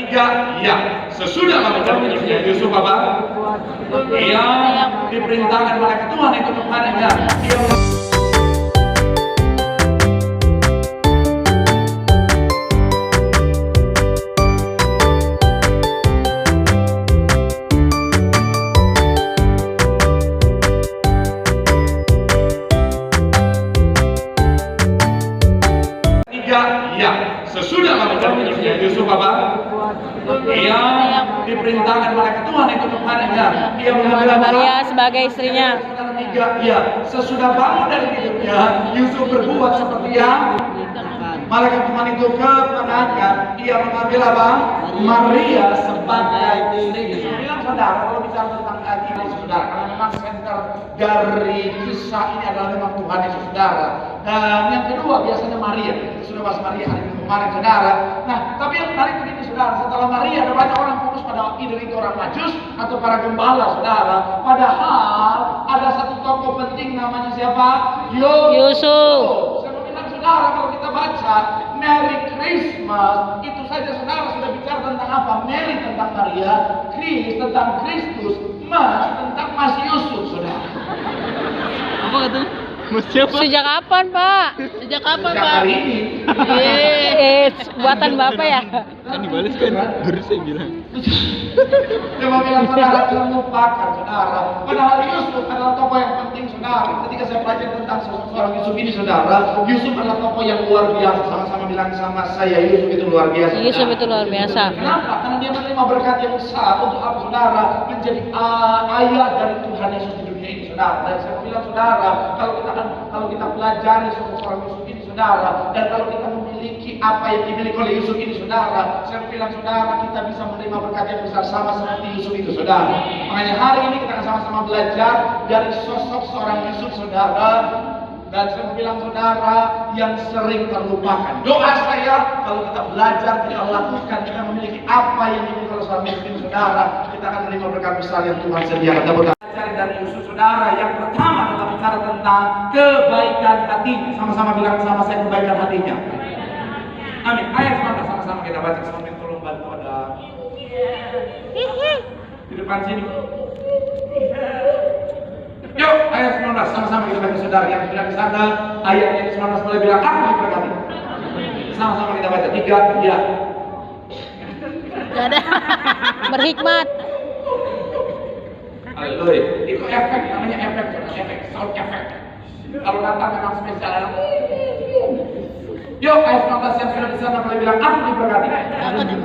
tiga, ya. Sesudah mengucapkan Yusuf apa? Ia diperintahkan oleh Tuhan itu kepadanya. Ya, sesudah mengucapkan Yusuf apa? Ia diperintahkan oleh Tuhan itu kepadanya. Ia mengambil Maria sebagai istrinya. Ya, sesudah bangun dari tidurnya, Yusuf berbuat seperti yang malaikat Tuhan itu kepadanya. Ia mengambil apa? Maria sebagai istrinya. Bilang saudara, kalau bicara tentang ini saudara, karena memang center dari kisah ini adalah memang Tuhan Yesus saudara. Dan yang kedua biasanya Maria. Sudah bahas Maria hari kemarin saudara. Nah, tapi yang menarik begini saudara, setelah Maria ada banyak orang fokus pada ide itu orang majus atau para gembala saudara. Padahal ada satu tokoh penting namanya siapa? Yusuf. Saya mau bilang saudara, kalau kita baca Merry Christmas, itu saja saudara sudah bicara tentang apa? Mary tentang Maria, Chris tentang Kristus, Mas tentang Mas Yusuf saudara. Apa katanya? Mas siapa? Sejak kapan, Pak? Sejak kapan, Sejak Pak? hari ini. Buatan Bapak ya? Kan dibales kan? Baru saya bilang. Coba bilang saudara, jangan lupakan saudara. Padahal Yusuf adalah tokoh yang penting saudara. Ketika saya pelajari tentang seorang Yusuf ini saudara, Yusuf adalah tokoh yang luar biasa. Sama-sama bilang sama saya, Yusuf itu luar biasa. Yusuf itu luar biasa. Kenapa? Karena dia menerima berkat yang besar untuk apa saudara? Menjadi ayah dari Tuhan Yesus di dunia ini saudara. Dan saya bilang saudara, kalau kita pelajari seorang Yusuf ini saudara, dan kalau kita memiliki apa yang dimiliki oleh Yusuf ini saudara, saya bilang saudara, kita bisa menerima berkat yang besar sama seperti Yusuf itu saudara. Makanya hari ini kita akan sama-sama belajar dari sosok seorang Yusuf saudara. Dan saya bilang saudara, yang sering terlupakan. Doa saya, kalau kita belajar, kita lakukan, kita memiliki apa yang dimiliki oleh seorang Yusuf ini saudara, kita akan menerima berkat besar yang Tuhan sediakan. Cari dari Yusuf saudara, yang pertama adalah bicara tentang kebaikan hatinya. Sama-sama bilang sama saya, kebaikan hatinya. Amin. Ayat mana sama-sama kita baca. Sampai tolong bantu ada di depan sini. Yuk, ayat 19 sama-sama kita baca saudara. Yang sudah di sana, ayat yang 19 boleh bilang aku diberkati. Sama-sama kita baca. 3, ya. Gak ada. Berhikmat. Haleluya. Itu efek, namanya efek, sound effect. Kalau datang memang spesial. Yuk, ayat 19 yang sudah di sana boleh bilang aku diberkati.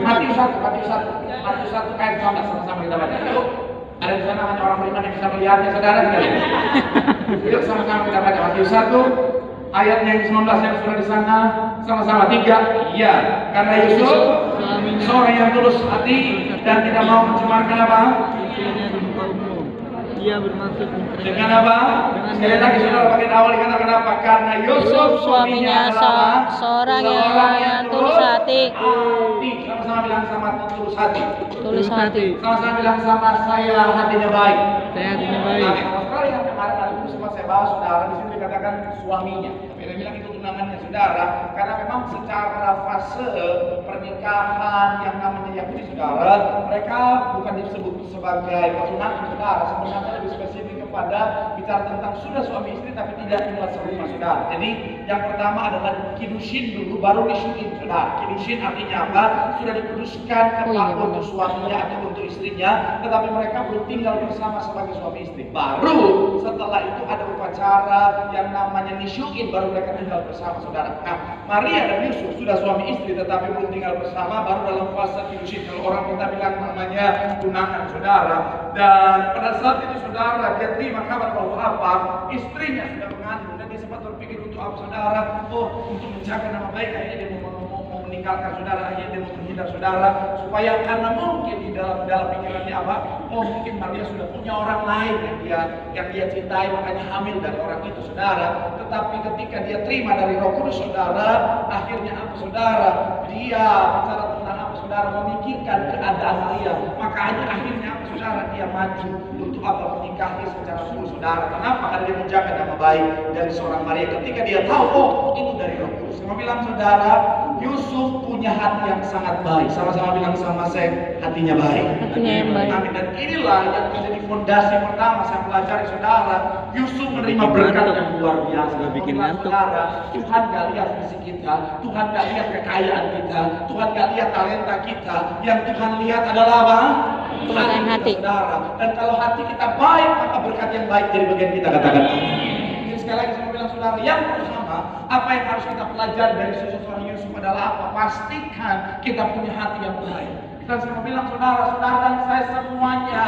Matius 1 ayat 19 sama-sama kita baca. Yuk. Ada di sana hanya orang beriman yang bisa melihatnya saudara sekalian. Yuk sama-sama kita baca Matius 1 ayatnya yang 19 yang sudah di sana sama-sama 3. Iya, karena Yusuf seorang yang tulus hati dan tidak mau mencemarkan apa? Dia bermaksud Dengan apa? Sekali lagi saudara pakai awal dikatakan apa? Karena Yusuf suaminya adalah seorang yang tulus hati. Sama-sama bilang sama tulus hati. Tulus hati. Sama-sama bilang sama saya hatinya baik. Saya hatinya baik. Sekali yang kemarin hari itu sempat saya bahas saudara, di sini dikatakan suaminya. Tapi dia bilang itu tunangannya saudara, karena memang secara fase pernikahan yang namanya Yahudi saudara, mereka bukan disebut sebagai tunangan saudara, sebenarnya lebih spesifik kepada bicara tentang sudah suami istri tapi tidak tinggal serumah saudara. Jadi yang pertama adalah kidushin dulu, baru disuin saudara. Kidushin artinya apa? Sudah dikuduskan untuk suaminya atau untuk istrinya, tetapi mereka belum tinggal bersama sebagai suami istri. Baru setelah itu ada upacara yang namanya nisyuin, baru mereka tinggal bersama saudara. Nah, Maria dan Yusuf sudah suami istri tetapi belum tinggal bersama, baru dalam fase kidushin. Kalau orang kita bilang namanya tunangan saudara. Dan pada saat itu saudara dia terima kabar bahwa apa? Istrinya sudah mengandung dan dia sempat berpikir untuk apa saudara? Oh, untuk menjaga nama baik akhirnya dia mau meninggalkan saudara, akhirnya dia mau menghindar saudara supaya karena mungkin di dalam pikirannya apa? Oh, mungkin Maria sudah punya orang lain yang dia cintai makanya hamil dari orang itu saudara. Tetapi ketika dia terima dari Roh Kudus saudara, akhirnya apa saudara? Dia bicara tentang apa saudara? Memikirkan keadaan Maria. Makanya akhirnya apa saudara? Dia maju untuk apa? Menikahi secara sungguh saudara. Kenapa? Karena dia menjaga nama baik dari seorang Maria. Ketika dia tahu, oh itu dari Roh Kudus. Saya bilang saudara, Yusuf punya punya hati yang sangat baik. Sama-sama bilang sama saya, hatinya baik. Hatinya yang baik. Amin. Dan inilah yang menjadi fondasi pertama saya pelajari saudara. Yusuf menerima berkat yang luar biasa. Bikin Bilang, ngantuk. saudara, Tuhan gak lihat fisik kita, Tuhan gak lihat kekayaan kita, Tuhan gak lihat talenta kita. Yang Tuhan lihat adalah apa? Kebahagiaan hati. Saudara. Dan kalau hati kita baik, maka berkat yang baik jadi bagian kita, katakan amin. Jadi sekali lagi saya mau bilang saudara, yang pertama, apa yang harus kita pelajari dari seorang Yusuf adalah apa? Pastikan kita punya hati yang baik. Dan saya mau bilang saudara-saudara dan saya semuanya,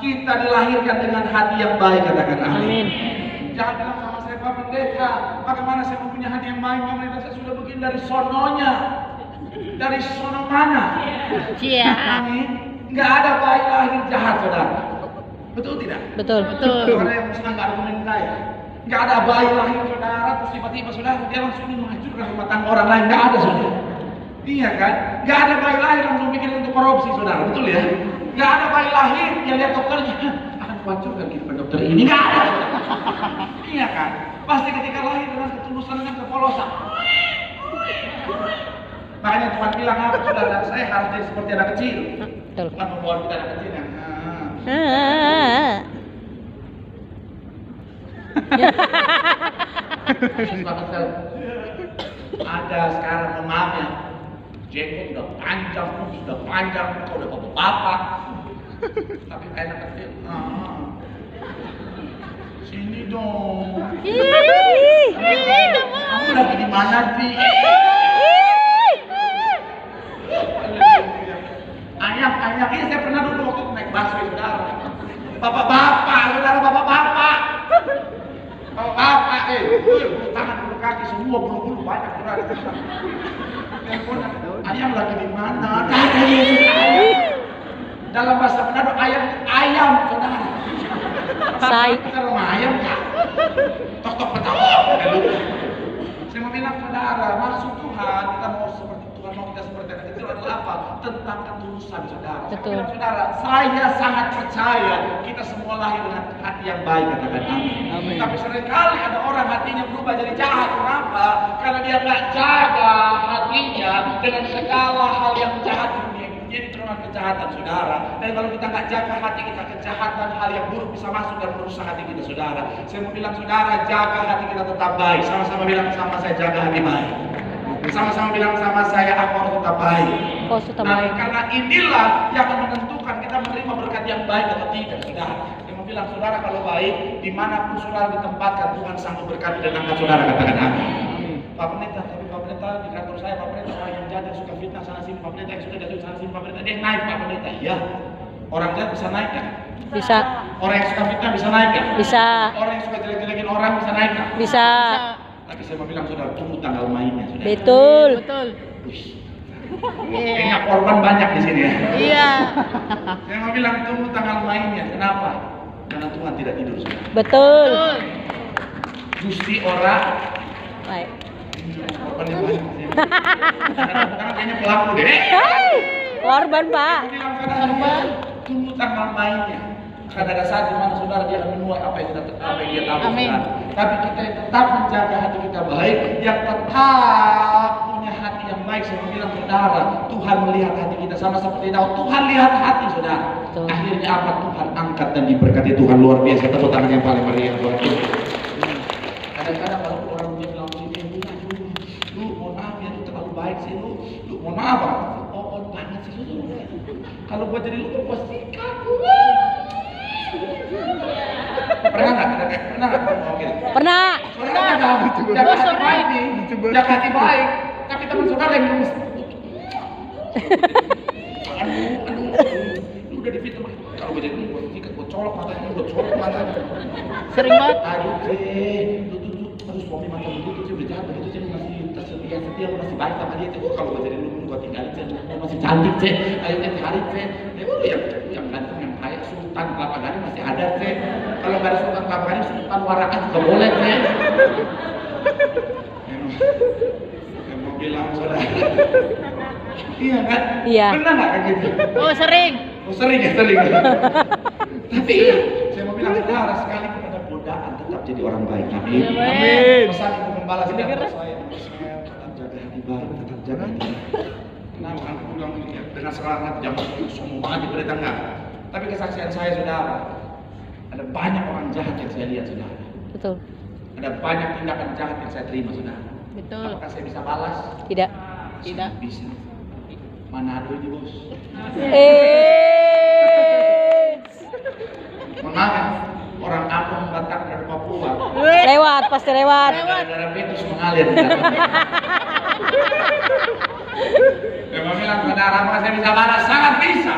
kita dilahirkan dengan hati yang baik, katakan amin. Amin. Jangan bilang sama saya, Pak Pendeta, bagaimana saya mau punya hati yang baik? Pak Pendeta, saya sudah begini dari sononya. Dari sono mana? Iya. Amin. Nggak ada bayi lahir jahat, saudara. Betul tidak? Betul. Karena yang senang nggak ada komen saya. Nggak ada bayi lahir, saudara, terus tiba-tiba saudara dia langsung menghancurkan rumah tangga orang lain. Nggak ada, saudara. Iya kan? Nggak ada bayi lahir langsung bikin untuk korupsi, saudara. Betul ya? Nggak ada bayi lahir yang lihat dokternya akan kuhancurkan kehidupan dokter ini. Nggak ada. Iya kan? Pasti ketika lahir dengan ketulusan dan kepolosan. Makanya Tuhan bilang apa, saudara? Saya harus jadi seperti anak kecil. Betul. Bukan membawa kita anak kecil yang ada sekarang, maaf ya, jenggot udah panjang, sudah panjang, kau udah bapak-bapak, tapi kayak anak kecil. Sini dong. Kamu lagi di mana sih? Ayam, ini saya pernah dulu waktu itu naik busway, saudara. Bapak-bapak, saudara, bapak-bapak. Bapak-bapak, bulu tangan, bulu kaki, semua bulu-bulu banyak, saudara. Teleponan, ayam lagi di mana? Dalam bahasa Manado, ayam, saudara. Say. Kita rumah ayam, Kak. Tok-tok petok. Saya mau bilang, saudara, maksud Tuhan, kita mau seperti Tuhan mau kita seperti anak kecil adalah apa? Tentang ketulusan, saudara. Saya Betul. bilang, saudara, saya sangat percaya kita semua lahir dengan hati yang baik, katakan amin. Amin. Tapi seringkali ada orang hatinya berubah jadi jahat. Kenapa? Karena dia nggak jaga hatinya dengan segala hal yang jahat di dunia ini. Jadi terima kejahatan, saudara. Dan kalau kita nggak jaga hati kita, kejahatan, hal yang buruk bisa masuk dan merusak hati kita, saudara. Saya mau bilang, saudara, jaga hati kita tetap baik. Sama-sama bilang sama saya, jaga hati baik. Sama-sama bilang sama saya, aku harus tetap baik. Oh, tetap Nah, baik. karena inilah yang akan menentukan kita menerima berkat yang baik atau tidak, saudara. Saya mau bilang, saudara, kalau baik, dimanapun saudara ditempatkan, Tuhan sanggup berkati dan angkat saudara, katakan amin. Pak Pendeta, tapi Pak Pendeta di kantor saya, Pak Pendeta orang yang jahat yang suka fitnah sana sini, Pak Pendeta yang suka jatuh sana sini, Pak Pendeta dia yang naik, Pak Pendeta. Iya, orang jahat bisa naik kan? Bisa. Orang yang suka fitnah bisa naik kan? Bisa. Orang yang suka jelek-jelekin orang bisa naik kan? Bisa. Tapi saya mau bilang, saudara, tunggu tanggal mainnya, saudara. Betul. Wih. Kayaknya korban banyak di sini ya. Iya. Saya mau bilang tunggu tanggal mainnya. Kenapa? Karena Tuhan tidak tidur, saudara. Betul. Gusti orang Baik. korban yang banyak. Sekarang kayaknya pelaku deh. Hai. Korban, Pak. Saya bilang, saudara, tunggu tanggal mainnya. Karena ada saat dimana saudara dia akan menuai apa yang dia tabur, saudara. Tapi kita yang tetap menjaga hati kita baik, yang tetap punya hati yang baik. Saya bilang, saudara, Tuhan melihat hati kita sama seperti Daud. Tuhan lihat hati, saudara. Betul. Akhirnya apa? Tuhan angkat dan diberkati. Tuhan luar biasa. Tepuk tangan yang paling meriah buat Tuhan. Kadang-kadang kalau orang dia bilang sini, lu mohon maaf ya, lu terlalu baik sih, lu mohon maaf. Oh banget sih lu. Kalau gua jadi lu gua sikat. Pernah nggak? Oke. Pernah. Saudara jaga hati baik nih, jaga hati baik. Tapi teman saudara yang lulus. Aduh, lu udah difitnah. Kalau gue jadi lu, gue colok matanya, gue colok matanya. Sering banget. Aduh, aduh suami macam begitu sih, udah jahat begitu sih, lu masih setia, lu masih baik sama dia. Kalau gue jadi lu, gue tinggalin sih, lu masih cantik sih. Ayo hari sih, yang ganteng, yang kaya, Sultan Kelapa Gading masih ada sih. Kalau nggak ada Sultan Kelapa Gading, Sultan Warakas juga boleh sih. Yang mau bilang saudara. Iya kan? Iya. Pernah nggak kayak gitu? Oh, sering. Oh sering ya, sering. Tapi saya mau bilang saudara, sekalipun ada godaan tetap jadi orang baik. Amin. Amin. Pesan ibu gembala sedang saya tetap jaga hati baik, tetap jaga hati baik. bilang ya, dengan semangat jangan sombong banget berita enggak. Tapi kesaksian saya saudara, ada banyak orang jahat yang saya lihat saudara. Betul. Ada banyak tindakan jahat yang saya terima saudara. Betul. Apakah saya bisa balas? Tidak. Tidak. Bisa. Manado ini bos. Mengalah orang Ambon, Batak dan Papua. Lewat, pasti lewat. Darah Petrus mengalir. Memang bilang saudara, apakah saya bisa balas? Sangat bisa.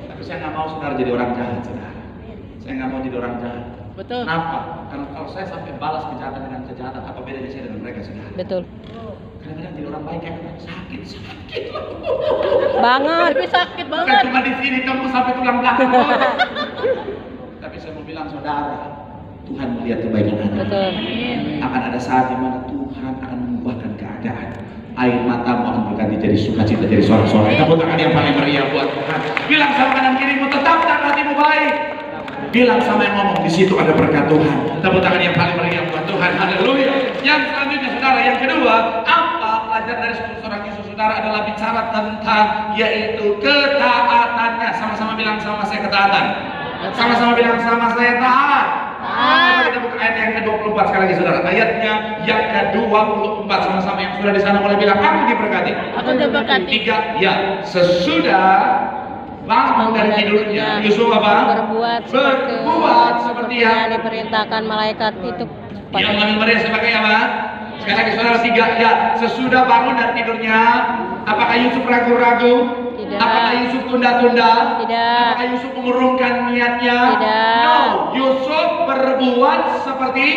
Tapi saya nggak mau saudara jadi orang jahat saudara. Saya nggak mau jadi orang jahat. Betul. Kenapa? Karena kalau saya sampai balas kejahatan dengan kejahatan, apa bedanya saya dengan mereka saudara? Betul. Kadang-kadang jadi orang baik kan sakit. Banget. Tapi sakit Bukan cuma di sini tembus sampai tulang belakang. Tapi saya mau bilang saudara, Tuhan melihat kebaikan Anda. Betul. Akan ada saat di mana Tuhan akan mengubahkan keadaan. Air matamu akan berganti jadi sukacita, jadi sorak-sorai. Tepuk tangan yang paling meriah buat Tuhan. Bilang sama kanan kirimu, tetapkan hatimu baik. Bilang sama yang ngomong, di situ ada berkat Tuhan. Tepuk tangan yang paling meriah buat Tuhan. Haleluya. Yang selanjutnya saudara, yang kedua, apa pelajar dari seorang Yesus saudara adalah bicara tentang yaitu ketaatannya. Sama-sama bilang sama saya ketaatan. Sama-sama bilang sama saya taat. Kita buka ayat yang ke-24 sekali lagi saudara. Ayatnya yang ke-24 sama-sama yang sudah di sana boleh bilang aku diberkati. Aku diberkati. 3 ya. Sesudah bangun dari tidurnya, Yusuf apa? Berbuat seperti yang diperintahkan malaikat itu. yang mengambil Maria sebagai apa? Sekali lagi saudara 3 ya. Sesudah bangun dari tidurnya, apakah Yusuf ragu-ragu? Tidak. Apakah Yusuf tunda-tunda? Tidak. Apakah Yusuf mengurungkan niatnya? Tidak. No, Yusuf berbuat seperti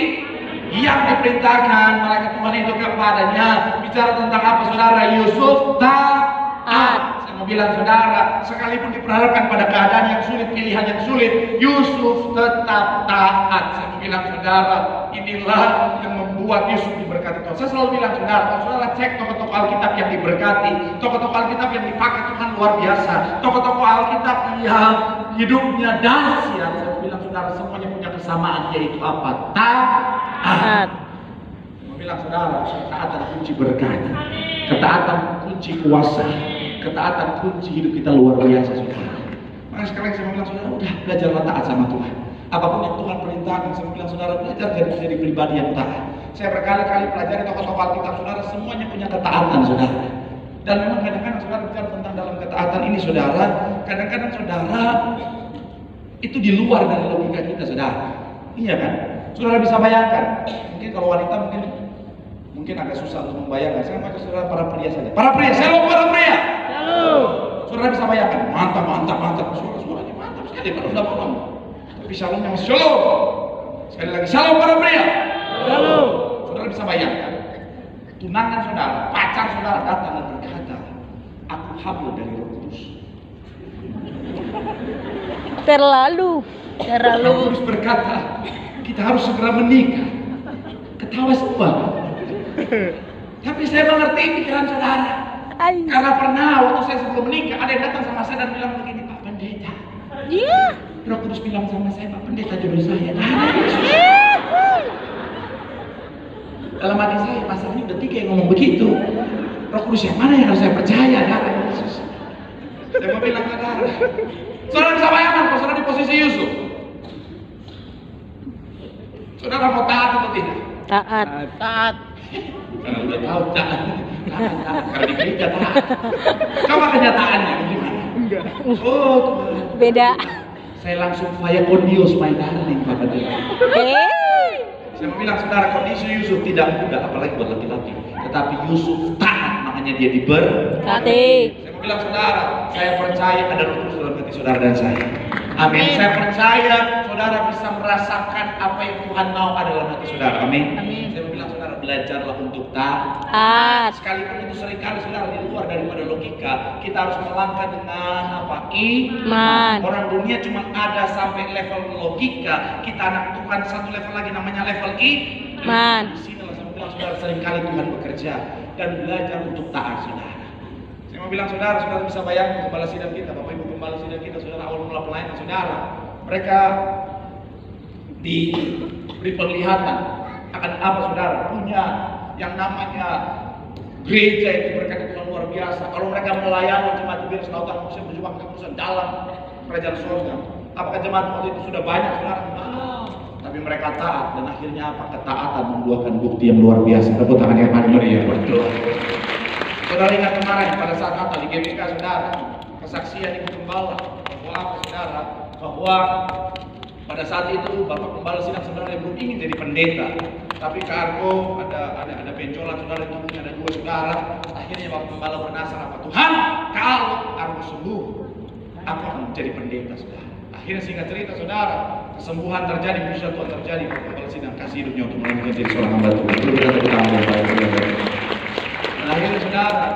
yang diperintahkan malaikat Tuhan itu kepadanya. Bicara tentang apa saudara? Yusuf taat. Saya mau bilang saudara, sekalipun diperhadapkan pada keadaan yang sulit, pilihan yang sulit, Yusuf tetap taat. Saya mau bilang saudara, inilah yang membuat Yusuf diberkati Tuhan. Saya selalu bilang saudara, kalau saudara cek tokoh-tokoh Alkitab yang diberkati, tokoh-tokoh Alkitab yang dipakai Tuhan luar biasa, tokoh-tokoh Alkitab yang hidupnya dahsyat, saya mau bilang saudara, semuanya punya kesamaan, yaitu apa? Taat. Saya mau bilang saudara, ketaatan kunci berkat, ketaatan kunci kuasa, ketaatan kunci hidup kita luar biasa saudara. Maka sekarang saya mau bilang saudara, udah belajarlah taat sama Tuhan. Apapun yang Tuhan perintahkan, saya bilang saudara belajar jadi pribadi yang taat. Saya berkali-kali pelajari tokoh-tokoh Alkitab saudara, semuanya punya ketaatan saudara. Dan memang kadang-kadang saudara bicara tentang dalam ketaatan ini saudara, kadang-kadang saudara itu di luar dari logika kita saudara. Iya kan? Saudara bisa bayangkan, mungkin kalau wanita mungkin agak susah untuk membayangkan. Saya mau saudara para pria saja. Para pria, shalom para pria. Shalom. Saudara bisa bayangkan, mantap. Suaranya mantap sekali, udah. Tapi shalomnya masih shalom. Sekali lagi, shalom para pria. Shalom. Saudara bisa bayangkan, tunangan saudara, pacar saudara datang dan berkata, aku hamil dari Roh Kudus. Terlalu. Roh Kudus berkata, kita harus segera menikah. Ketawa semua. Tapi saya mengerti pikiran saudara. Karena pernah waktu saya sebelum menikah, ada yang datang sama saya dan bilang begini, Pak Pendeta. Iya. Roh Kudus bilang sama saya, Pak Pendeta jodoh saya. Dalam hati saya, pasal ini udah 3 yang ngomong begitu. Roh Kudus yang mana yang harus saya percaya? Darah Yesus. Saya mau bilang ke darah. Saudara bisa bayangkan kalau saudara di posisi Yusuf. Saudara mau taat atau tidak? Taat. Karena udah tahu taat. Karena di gereja taat. Coba kenyataannya gimana? Enggak. Oh Tuhan. Beda. Saya langsung fire condios my darling Pak Pendeta. Saya mau bilang saudara, kondisi Yusuf tidak mudah apalagi buat laki-laki. Tetapi Yusuf taat, makanya dia diberkati. Saya mau bilang saudara, saya percaya ada Roh Kudus dalam hati saudara dan saya. Amin. Saya percaya saudara bisa merasakan apa yang Tuhan mau ada dalam hati saudara. Amin. Saya mau bilang saudara, belajarlah untuk taat. Sekalipun itu seringkali saudara di luar daripada logika, kita harus melangkah dengan apa? Iman. Orang dunia cuma ada sampai level logika, kita anak Tuhan satu level lagi namanya level iman. Di sinilah saya mau bilang saudara, seringkali Tuhan bekerja dan belajar untuk taat saudara. Saya mau bilang saudara bisa bayangkan gembala sidang kita, Bapak Ibu gembala sidang kita, saudara awal mula pelayanan saudara, mereka diberi penglihatan akan apa saudara, punya yang namanya gereja yang diberkati Tuhan luar luar biasa. Kalau mereka melayani jemaat biar setautan bisa berjuang kekuasaan dalam kerajaan surga. Apakah jemaat waktu itu sudah banyak, saudara? Tapi mereka taat dan akhirnya apa? Ketaatan membuahkan bukti yang luar biasa. Tepuk tangan yang paling meriah buat Tuhan. Saudara ingat kemarin pada saat Natal di GBK, saudara, kesaksian Ibu Gembala bahwa apa, saudara? Bahwa pada saat itu Bapak Gembala Sidang sebenarnya belum ingin jadi pendeta, tapi Kargo ada benjolan, saudara, itu ada dua saudara. Akhirnya Bapak Gembala bernasar apa? Tuhan, kalau Kargo sembuh, aku akan menjadi pendeta, saudara. Akhirnya singkat cerita, saudara, kesembuhan terjadi, mujizat Tuhan terjadi. Bapak Gembala Sidang kasih hidupnya untuk melanjutkan jadi seorang hamba Tuhan. Perlu kita tepuk tangan yang baik, saudara. Dan akhirnya, saudara,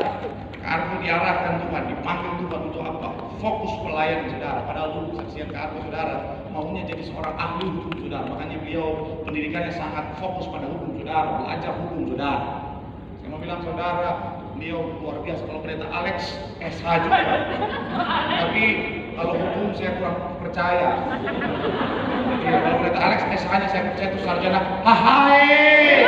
Kargo diarahkan Tuhan, dipanggil Tuhan untuk apa? Fokus pelayanan, saudara. Padahal dulu kesaksian Kargo, saudara, maunya jadi seorang ahli hukum, saudara. Makanya beliau pendidikannya sangat fokus pada hukum, saudara, belajar hukum, saudara. Saya mau bilang, saudara, beliau luar biasa. Kalau pendeta Alex SH juga, tapi kalau hukum saya kurang percaya. Jadi kalau pendeta Alex SH-nya saya percaya itu sarjana. Hahai.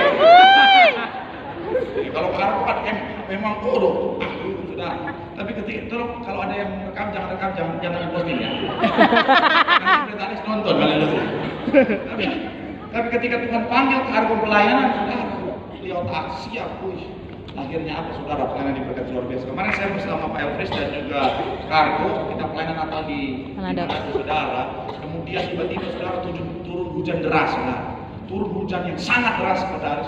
Kalau Kargo kan memang bodoh, ahli hukum, saudara. Tapi ketika kalau ada yang rekam, jangan diposting ya. Nanti pendeta Alex nonton kalian dulu. Tapi ketika Tuhan panggil Kargo pelayanan, saudara, beliau tak siap, akhirnya apa, saudara, pelayanan diberkati luar biasa. Kemarin saya bersama Pak Elfris dan juga Kargo, kita pelayanan Natal di Manado, saudara. Kemudian tiba-tiba, saudara, turun hujan deras, saudara. Turun hujan yang sangat deras, saudara,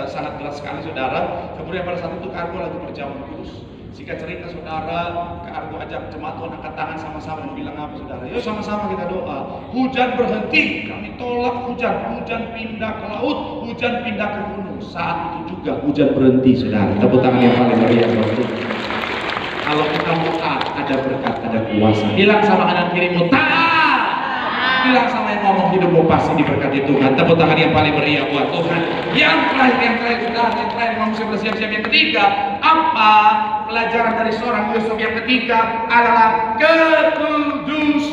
sangat deras sekali, saudara. Kemudian pada saat itu Kargo lagi berjalan kudus. Singkat cerita, saudara, Kargo ajak jemaat Tuhan angkat tangan sama-sama dan bilang apa, saudara? Yuk sama-sama kita doa. Hujan berhenti, kami tolak hujan. Hujan pindah ke laut, hujan pindah ke gunung. Saat itu juga hujan berhenti, saudara. Tepuk tangan yang paling meriah buat Tuhan. Kalau kita mau taat, ada berkat, ada kuasa. Bilang sama kanan kirimu, taat. Bilang sama yang ngomong, hidupmu pasti diberkati Tuhan. Tepuk tangan yang paling meriah buat Tuhan. Yang terakhir, saudara, yang terakhir, memang mesti bersiap-siap. Yang ketiga, apa pelajaran dari seorang Yusuf? Yang ketiga adalah kekudusannya.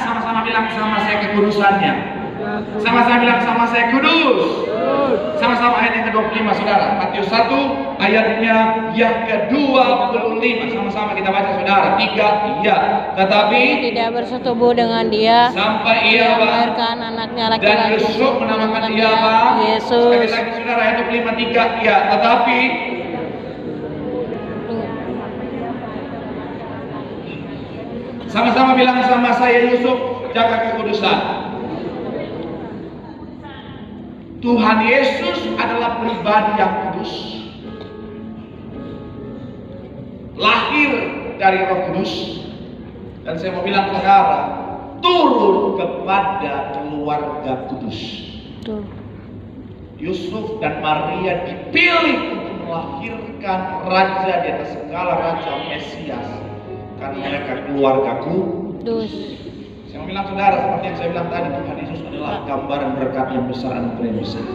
Sama-sama bilang sama saya kekudusannya. Sama-sama bilang sama saya kudus. Sama-sama ayat yang ke-25, saudara. Matius 1 ayatnya yang ke-25. Sama-sama kita baca, saudara. 3, iya. Tetapi tidak bersetubuh dengan dia sampai ia melahirkan anaknya dan laki-laki. Yusuf menamakan dia apa? Yesus. Sekali lagi, saudara, ayat 25, 3, iya. Tetapi sama-sama bilang sama saya, Yusuf, jaga kekudusan. Tuhan Yesus adalah pribadi yang kudus, lahir dari Roh Kudus, dan saya mau bilang, saudara, turun kepada keluarga kudus. Tuh. Yusuf dan Maria dipilih untuk melahirkan raja di atas segala raja, Mesias, karena mereka keluarga kudus. Saya mau bilang, saudara, seperti yang saya bilang tadi, Tuhan Yesus adalah gambaran berkat yang besar, anugerah yang besar.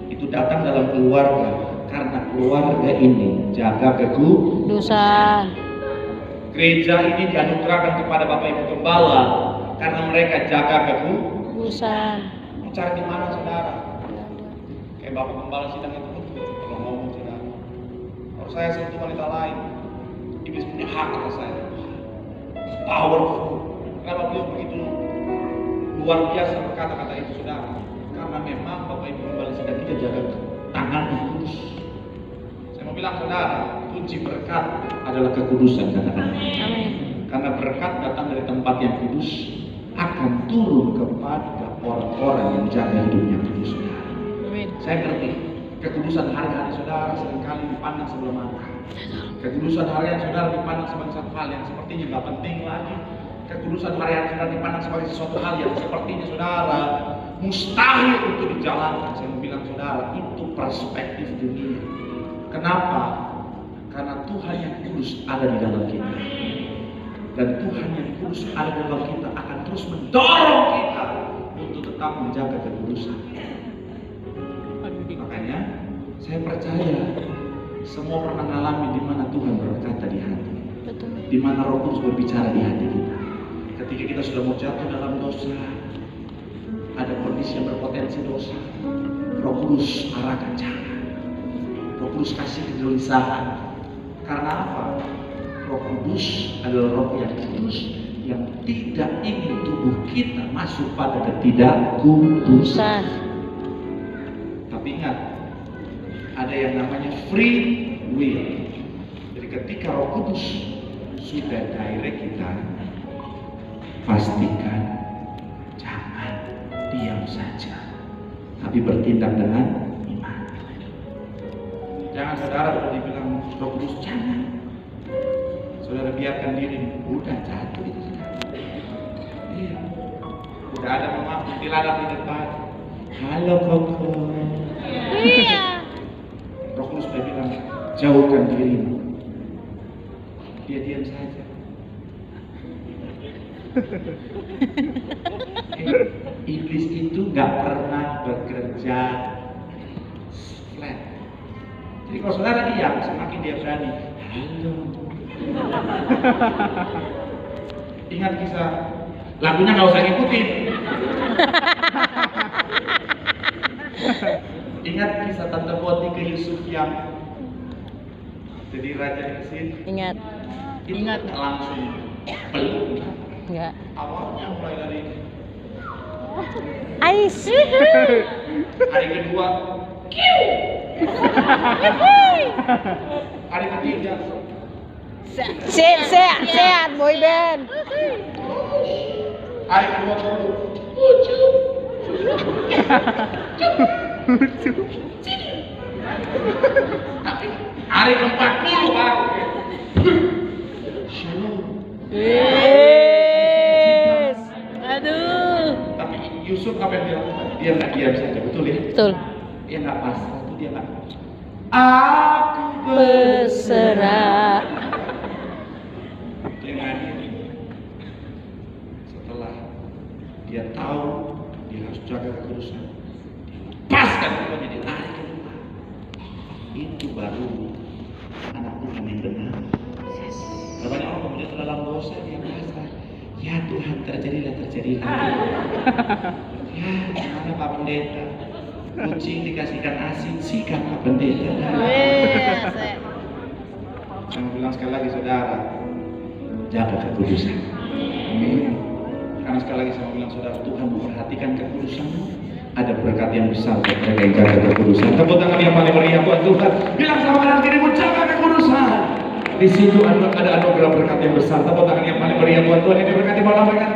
Itu datang dalam keluarga, karena keluarga ini jaga kekudusan. Gereja ini dianugerahkan kepada Bapak Ibu Gembala karena mereka jaga kekudusan. Mau cari di mana, saudara? Kayak Bapak Gembala Sidang itu betul kalau ngomong, saudara. Kalau saya sentuh wanita lain, iblis punya hak atas saya. Powerful. Kenapa beliau begitu luar biasa berkata-kata itu, saudara? Karena memang Bapak Ibu Gembala Sidang kita jaga tangan kudus. Saya mau bilang, saudara, kunci berkat adalah kekudusan, katakan. Amin. Karena berkat datang dari tempat yang kudus, akan turun kepada orang-orang yang jaga hidupnya kudus. Amin. Saya ngerti, kekudusan hari-hari saudara seringkali dipandang sebelah mata. Kekudusan harian saudara dipandang sebagai satu hal yang sepertinya nggak penting lagi. Kekudusan harian saudara dipandang sebagai sesuatu hal yang sepertinya saudara mustahil untuk dijalankan. Saya mau bilang, saudara, itu perspektif dunia. Kenapa? Karena Tuhan yang kudus ada di dalam kita, dan Tuhan yang kudus ada di dalam kita akan terus mendorong kita untuk tetap menjaga kekudusan. Makanya saya percaya semua pernah mengalami di mana Tuhan berkata di hati, di mana Roh Kudus berbicara di hati kita. Ketika kita sudah mau jatuh dalam dosa, ada kondisi yang berpotensi dosa, Roh Kudus arahkan jangan. Roh Kudus kasih kegelisahan. Karena apa? Roh Kudus adalah roh yang kudus, yang tidak ingin tubuh kita masuk pada ketidakkudusan. Tapi ingat, ada yang namanya free will. Jadi ketika Roh Kudus sudah direct kita, pastikan jangan diam saja, tapi bertindak dengan iman. Jangan saudara udah dibilang Roh Kudus, jangan. Saudara biarkan diri, udah jatuh itu sekarang. Iya. Udah ada mama kuntilanak di depan. Halo Koko. Iya. Roh Kudus sudah bilang, jauhkan dirimu. Dia diam saja. Iblis itu nggak pernah bekerja flat. Jadi kalau saudara diam, semakin dia berani. Halo. Ingat kisah, lagunya nggak usah ngikutin. Ingat kisah Tante Poti ke Yusuf yang jadi raja di Mesir. Ingat. Ingat langsung peluk. Enggak. Awalnya mulai dari Ais. hari kedua, hari ketiga, Sehat boy band. hari kedua baru tapi hari ke-40 baru Shalom. Yes. Aduh. Tapi Yusuf apa yang dilakukan? Dia nggak diam saja, betul ya? Betul. Dia nggak pasrah, itu dia nggak. Aku Berserah. Dia nggak diam. Setelah dia tahu dia harus jaga kekudusan, lepaskan pokoknya dia lari keluar. Itu baru anak Tuhan yang benar. Banyak orang kemudian terdalam dosa, dia merasa, ya Tuhan terjadilah. Ya gimana Pak Pendeta, kucing dikasihkan asin, sikap Pak Pendeta. Saya bilang sekali lagi saudara, jaga kekudusan. Amin. Karena sekali lagi saya bilang saudara, Tuhan memperhatikan kekudusanmu. Ada berkat yang besar buat mereka yang jaga kekudusan. Tepuk tangan yang paling meriah buat Tuhan. Bilang sama kanan kirimu, jaga kekudusan. Di situ ada anugerah berkat yang besar. Tepuk tangan yang paling meriah buat Tuhan. Ini berkati malam berkat.